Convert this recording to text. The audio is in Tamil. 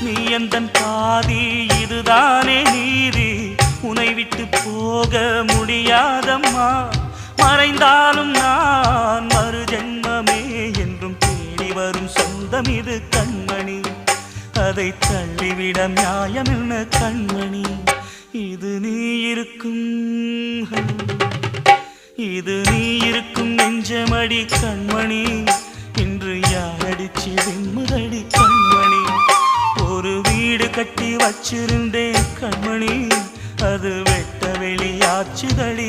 நீ எந்தன் பாதி இதுதானே நீதி உனை விட்டு போக முடியாதம்மா மறைந்தாலும் நான் மறு ஜென்மமே என்றும் தேடி வரும் சொந்தம் இது கண்மணி அதை தள்ளிவிட நியாயம் என்ன கண்மணி இது நீ இருக்கும் நெஞ்சமடி கண்மணி இன்று யாரடிச்சு வெண்முதடி கண்மணி ஒரு வீடு கட்டி வச்சிருந்தேன் கண்மணி அது வெட்ட வெளியாச்சுதடி